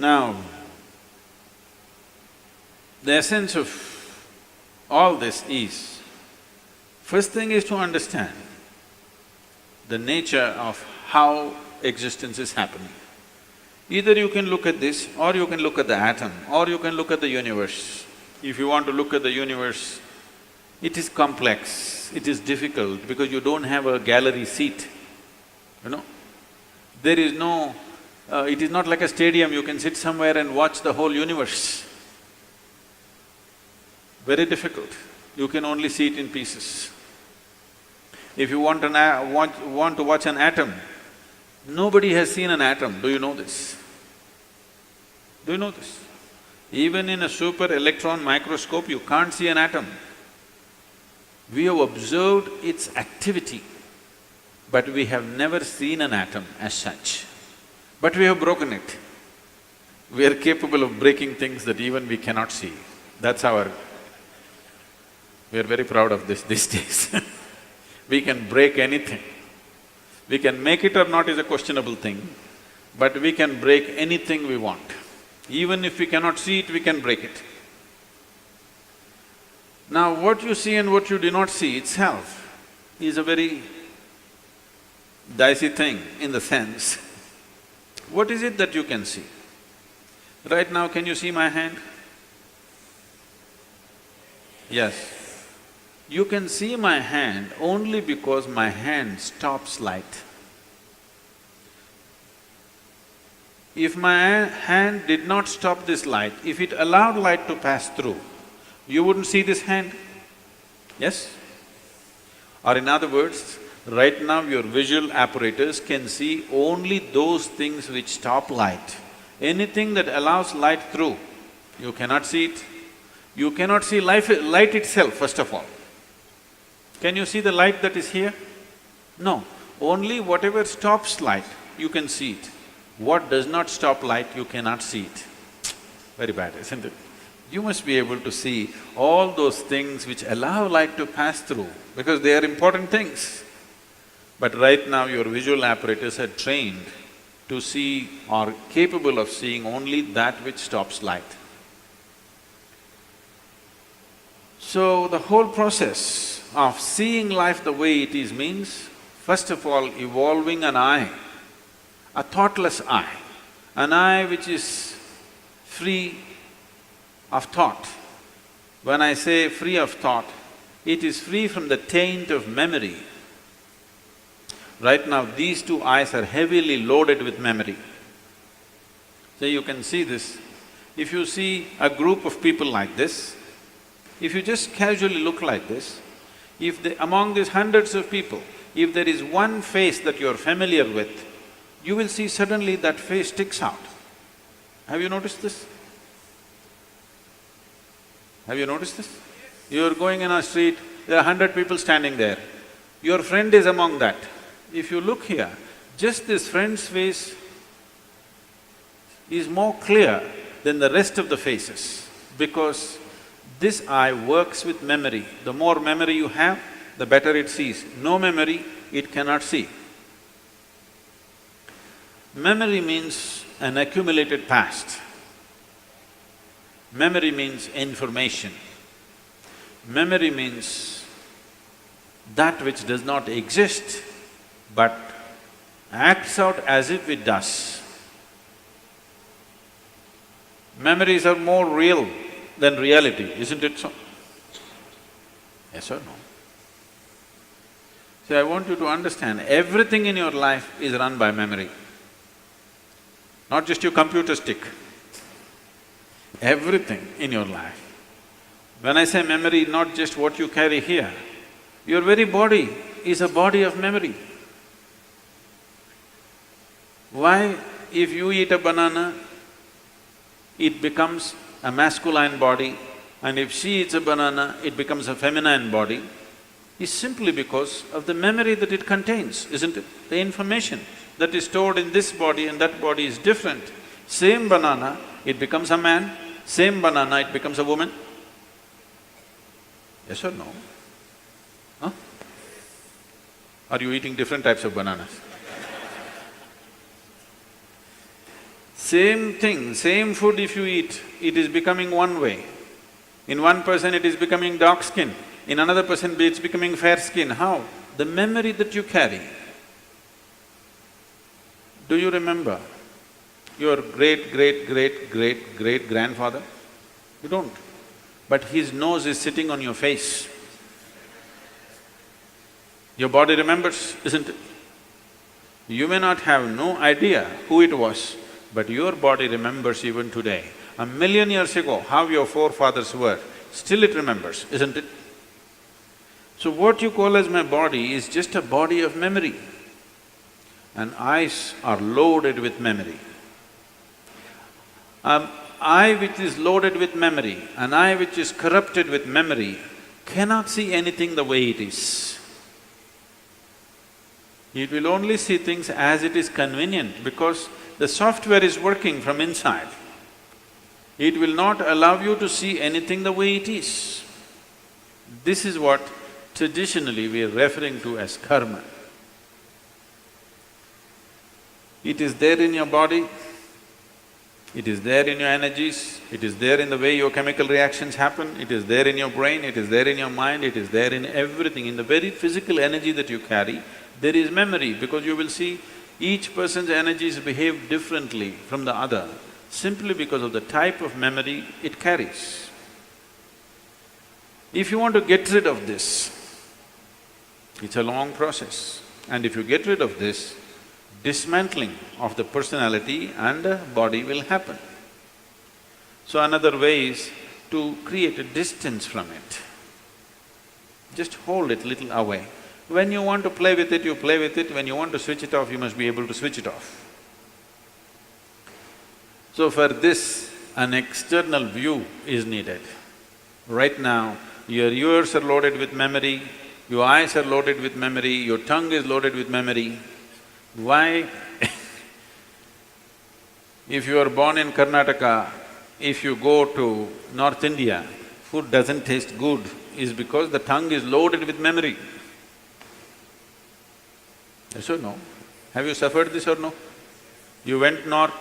Now, the essence of all this is, first thing is to understand the nature of how existence is happening. Either you can look at this, or you can look at the atom, or you can look at the universe. If you want to look at the universe, it is complex, it is difficult because you don't have a gallery seat, you know. There is no… it is not like a stadium, you can sit somewhere and watch the whole universe. Very difficult, you can only see it in pieces. If you want to watch an atom, nobody has seen an atom, do you know this? Do you know this? Even in a super electron microscope, you can't see an atom. We have observed its activity, but we have never seen an atom as such. But we have broken it. We are capable of breaking things that even we cannot see. That's our… we are very proud of this these days. We can break anything. We can make it or not is a questionable thing, but we can break anything we want. Even if we cannot see it, we can break it. Now, what you see and what you do not see itself is a very dicey thing in the sense, what is it that you can see? Right now, can you see my hand? Yes. You can see my hand only because my hand stops light. If my hand did not stop this light, if it allowed light to pass through, you wouldn't see this hand, yes? Or in other words, right now your visual apparatus can see only those things which stop light. Anything that allows light through, you cannot see it. You cannot see light itself, first of all. Can you see the light that is here? No. Only whatever stops light, you can see it. What does not stop light, you cannot see it. Very bad, isn't it? You must be able to see all those things which allow light to pass through, because they are important things. But right now your visual apparatus are trained to see or capable of seeing only that which stops light. So the whole process of seeing life the way it is means, first of all, evolving an eye, a thoughtless eye, an eye which is free of thought. When I say free of thought, it is free from the taint of memory. Right now, these two eyes are heavily loaded with memory. So you can see this. If you see a group of people like this, if you just casually look like this, among these hundreds of people, if there is one face that you're familiar with, you will see suddenly that face sticks out. Have you noticed this? Have you noticed this? You're going in a street, there are 100 people standing there. Your friend is among that. If you look here, just this friend's face is more clear than the rest of the faces, because this eye works with memory. The more memory you have, the better it sees. No memory, it cannot see. Memory means an accumulated past. Memory means information. Memory means that which does not exist but acts out as if it does. Memories are more real than reality, isn't it so? Yes or no? So I want you to understand, everything in your life is run by memory. Not just your computer stick, everything in your life. When I say memory, not just what you carry here, your very body is a body of memory. Why? If you eat a banana, it becomes a masculine body, and if she eats a banana, it becomes a feminine body, is simply because of the memory that it contains, isn't it? The information that is stored in this body and that body is different. Same banana, it becomes a man, same banana, it becomes a woman. Yes or no? Huh? Are you eating different types of bananas? Same thing, same food if you eat, it is becoming one way. In one person it is becoming dark skin, in another person it's becoming fair skin. How? The memory that you carry. Do you remember your great-great-great-great-great-grandfather? You don't. But his nose is sitting on your face. Your body remembers, isn't it? You may not have no idea who it was, but your body remembers even today. 1,000,000 years ago, how your forefathers were, still it remembers, isn't it? So what you call as my body is just a body of memory. And eyes are loaded with memory. Eye which is loaded with memory, an eye which is corrupted with memory, cannot see anything the way it is. It will only see things as it is convenient because the software is working from inside. It will not allow you to see anything the way it is. This is what traditionally we are referring to as karma. It is there in your body, it is there in your energies, it is there in the way your chemical reactions happen, it is there in your brain, it is there in your mind, it is there in everything. In the very physical energy that you carry, there is memory because you will see each person's energies behave differently from the other simply because of the type of memory it carries. If you want to get rid of this, it's a long process. And if you get rid of this, dismantling of the personality and the body will happen. So another way is to create a distance from it. Just hold it little away. When you want to play with it, you play with it. When you want to switch it off, you must be able to switch it off. So for this, an external view is needed. Right now, your ears are loaded with memory, your eyes are loaded with memory, your tongue is loaded with memory. Why? If you are born in Karnataka, if you go to North India, food doesn't taste good is because the tongue is loaded with memory. Yes or no? Have you suffered this or no? You went north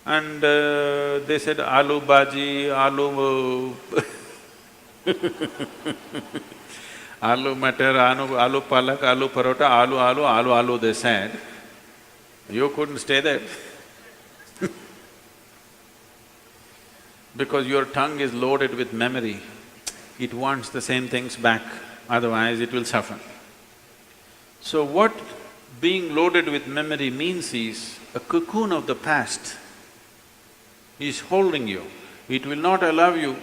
and they said aloo bhaji, aloo aloo matar, aloo palak, aloo parota, aloo, they said. You couldn't stay there because your tongue is loaded with memory. It wants the same things back, otherwise it will suffer. So what being loaded with memory means is a cocoon of the past is holding you. It will not allow you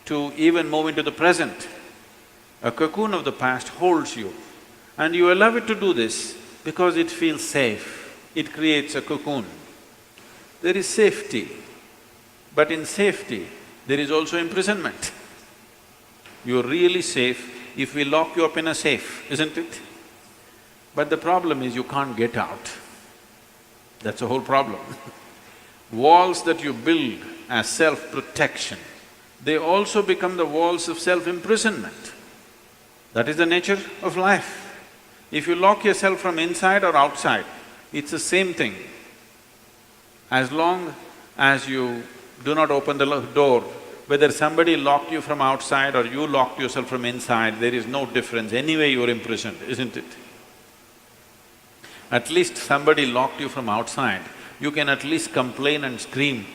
to even move into the present. A cocoon of the past holds you and you allow it to do this because it feels safe. It creates a cocoon. There is safety, but in safety, there is also imprisonment. You're really safe if we lock you up in a safe, isn't it? But the problem is you can't get out. That's the whole problem. Walls that you build as self-protection, they also become the walls of self-imprisonment. That is the nature of life. If you lock yourself from inside or outside, it's the same thing. As long as you do not open the door, whether somebody locked you from outside or you locked yourself from inside, there is no difference. Anyway you're imprisoned, isn't it? At least somebody locked you from outside, you can at least complain and scream.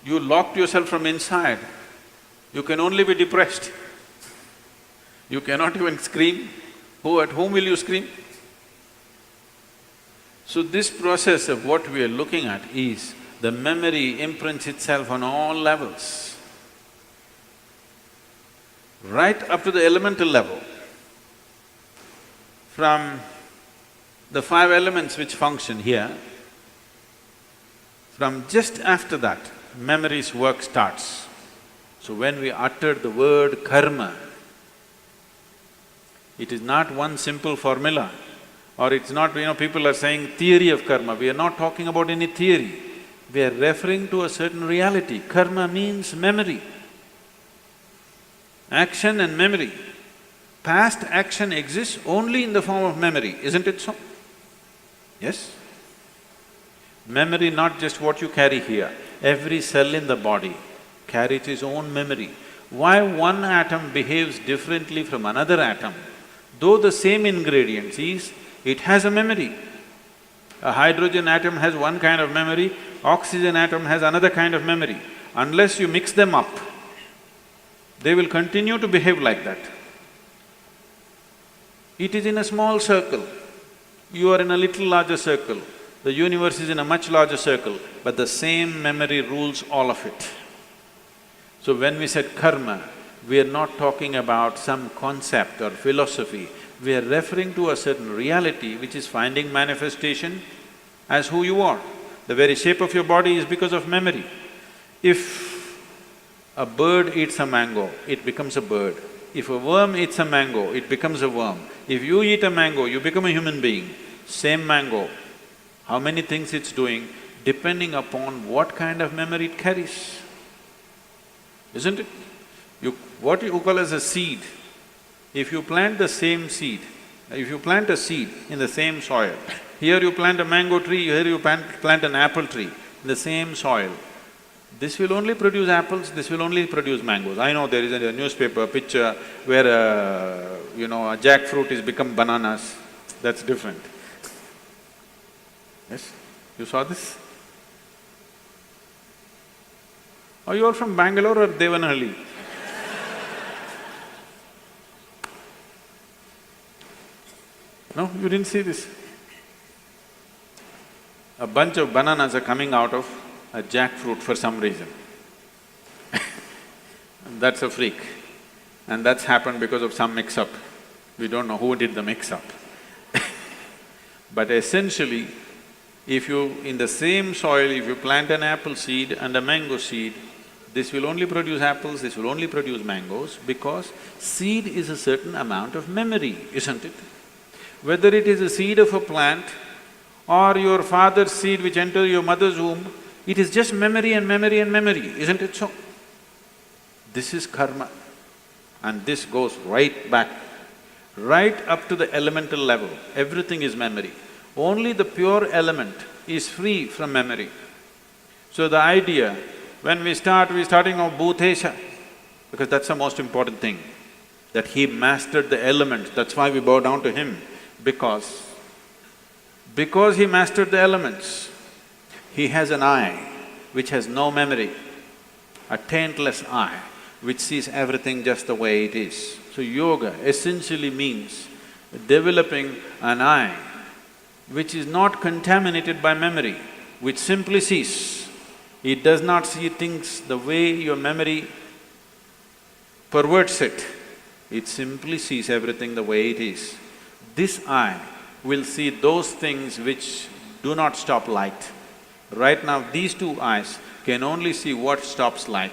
You locked yourself from inside, you can only be depressed. You cannot even scream. At whom will you scream? So this process of what we are looking at is the memory imprints itself on all levels, right up to the elemental level. From the 5 elements which function here, from just after that, memory's work starts. So when we utter the word karma, it is not one simple formula, or it's not, people are saying theory of karma. We are not talking about any theory. We are referring to a certain reality. Karma means memory, action and memory. Past action exists only in the form of memory, isn't it so? Yes? Memory, not just what you carry here, every cell in the body carries its own memory. Why one atom behaves differently from another atom, though the same ingredients is, it has a memory. A hydrogen atom has one kind of memory, oxygen atom has another kind of memory. Unless you mix them up, they will continue to behave like that. It is in a small circle, you are in a little larger circle, the universe is in a much larger circle, but the same memory rules all of it. So when we said karma, we are not talking about some concept or philosophy, we are referring to a certain reality which is finding manifestation as who you are. The very shape of your body is because of memory. If a bird eats a mango, it becomes a bird. If a worm eats a mango, it becomes a worm. If you eat a mango, you become a human being. Same mango, how many things it's doing, depending upon what kind of memory it carries, isn't it? What you call as a seed, if you plant the same seed, if you plant a seed in the same soil, here you plant a mango tree, here you plant an apple tree in the same soil, this will only produce apples, this will only produce mangoes. I know there is a newspaper picture where a jackfruit is become bananas, that's different. Yes? You saw this? Are you all from Bangalore or Devanahalli? No, you didn't see this? A bunch of bananas are coming out of a jackfruit for some reason. That's a freak. And that's happened because of some mix-up. We don't know who did the mix-up. But essentially, if you… in the same soil, if you plant an apple seed and a mango seed, this will only produce apples, this will only produce mangoes, because seed is a certain amount of memory, isn't it? Whether it is a seed of a plant or your father's seed which entered your mother's womb, it is just memory and memory and memory, isn't it so? This is karma, and this goes right back, right up to the elemental level, everything is memory. Only the pure element is free from memory. So the idea, when we're starting off Bhutesha, because that's the most important thing, that he mastered the elements, that's why we bow down to him, because he mastered the elements, he has an eye which has no memory, a taintless eye which sees everything just the way it is. So yoga essentially means developing an eye which is not contaminated by memory, which simply sees. It does not see things the way your memory perverts it, it simply sees everything the way it is. This eye will see those things which do not stop light. Right now, these two eyes can only see what stops light.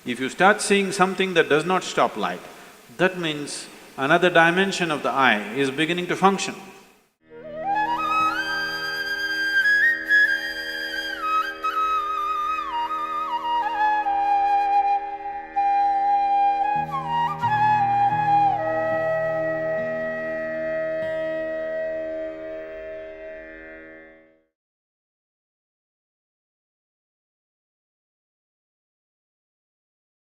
If you start seeing something that does not stop light, that means another dimension of the eye is beginning to function.